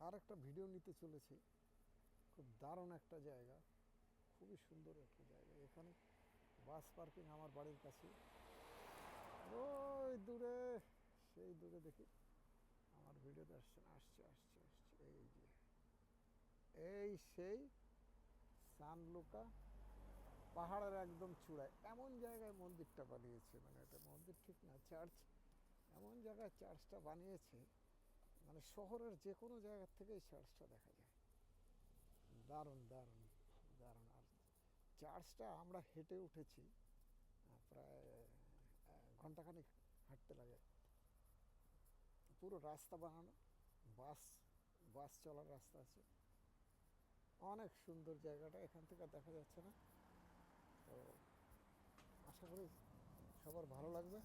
আর একটা ভিডিও নিতে চলেছি। খুব দারুণ একটা জায়গা, খুবই সুন্দর একটা জায়গা। এখানে বাস পার্কিং আমার বাড়ির কাছে। ওই দূরে, সেই দূরে দেখি আমার ভিডিওতে আসছে না, আসছে আসছে আসছে, এই যে এই সেই সানলুকা পাহাড়ের একদম চূড়ায় এমন জায়গায় মন্দিরটা বানিয়েছে। মানে এটা মন্দির ঠিক না, চার্চ। এমন জায়গায় চার্চটা বানিয়েছে, মানে শহরের যে কোনো জায়গার থেকে এই চার্চটা দেখা যায়। দারুণ দারুণ দারুণ। আর চার্চটা আমরা হেঁটে উঠেছি, প্রায় ঘন্টাখানিক হাঁটতে লাগে। পুরো রাস্তা বানানো, বাস বাস চলার রাস্তা আছে। অনেক সুন্দর জায়গাটা, এখান থেকে দেখা যাচ্ছে না। তো আশা করি সবার ভালো লাগবে।